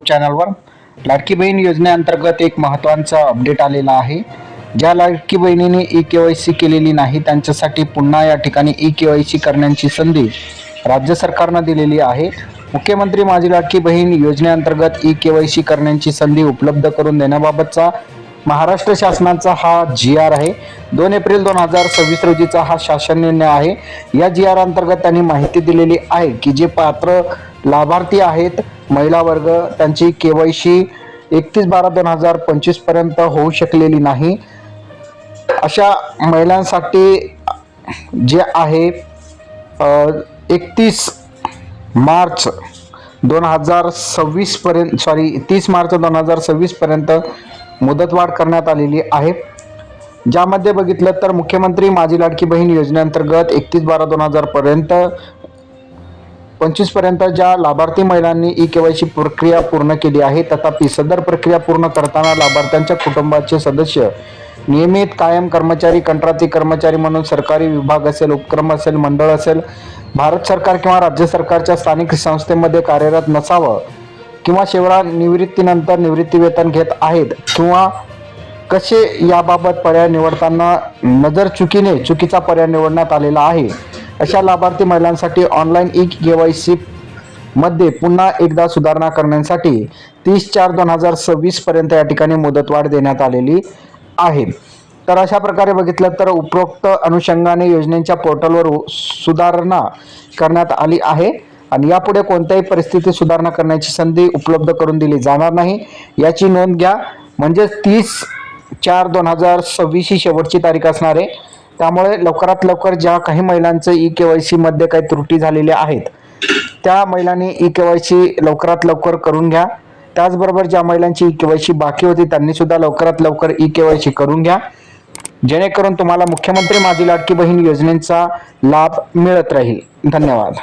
चॅनलवर लाडकी बहीण योजनेअंतर्गत एक महत्त्वाचा अपडेट आलेला आहे। ज्या लाडकी बहिणीने ई-केवायसी केलेली नाही त्यांच्यासाठी पुन्हा या ठिकाणी ई-केवायसी करण्याची संधी राज्य सरकारने दिलेली आहे। मुख्यमंत्री माझी लाडकी बहीण योजनेअंतर्गत ई-केवायसी करण्याची संधी उपलब्ध करून देण्याबाबतचा महाराष्ट्र शासनाचा हा जी.आर. आहे। 2 एप्रिल 2026 रोजीचा हा शासन निर्णय आहे। या जी.आर. अंतर्गत त्यांनी माहिती दिलेली आहे की जे पात्र लाभार्थी आहेत महिला वर्ग त्यांची केवायसी 31/12/2025 पर्यंत होऊ शकलेली नाही अशा महिलांसाठी जे आहे 31 मार्च 2026 पर्यंत 30 मार्च 2026 पर्यंत मुदतवाढ करण्यात आलेली आहे। ज्यामध्ये बघितलं तर मुख्यमंत्री माझी लाडकी बहीण योजनेअंतर्गत 31/12/2000 पर्यंत 25 पर्यंत ज्या लाभार्थी महिलांनी ई-केवायसी प्रक्रिया पूर्ण केली आहे तथापि सदर प्रक्रिया पूर्ण करताना लाभार्थ्यांच्या कुटुंबाचे सदस्य नियमित कायम कर्मचारी कंत्राटी कर्मचारी म्हणून सरकारी विभाग असेल उपक्रम असेल मंडळ असेल भारत सरकार किंवा राज्य सरकारच्या स्थानिक संस्थेमध्ये कार्यरत नसावं किंवा सेवानिवृत्तीनंतर निवृत्ती वेतन घेत आहेत किंवा कसे याबाबत पर्याय निवडताना नजर चुकीचा पर्याय निवडण्यात आलेला आहे अशा लाभार्थी महिलांसाठी ऑनलाईन ई-केवायसी मध्ये पुन्हा एकदा सुधारणा करण्यासाठी 30/4/2026 पर्यंत या ठिकाणी मुदतवाढ देण्यात आलेली आहे। तर अशा प्रकारे बघितलं तर उपरोक्त अनुषंगाने योजनेच्या पोर्टलवर सुधारणा करण्यात आली आहे आणि यापुढे कोणत्याही परिस्थितीत सुधारणा करण्याची संधी उपलब्ध करून दिली जाणार नाही याची नोंद घ्या। म्हणजे 30/4/2026 ही शेवटची तारीख असणार आहे। त्यामुळे लवकरात लवकर ज्या काही महिलांचं ई-केवायसी मध्ये काही त्रुटी झालेल्या आहेत त्या महिलांनी ई-केवायसी लवकरात लवकर करून घ्या। त्याचबरोबर ज्या महिलांची ई-केवायसी बाकी होती त्यांनी सुद्धा लवकरात लवकर ई-केवायसी करून घ्या जेणेकरून तुम्हाला मुख्यमंत्री माझी लाडकी बहीण योजनेचा लाभ मिळत राहील। धन्यवाद।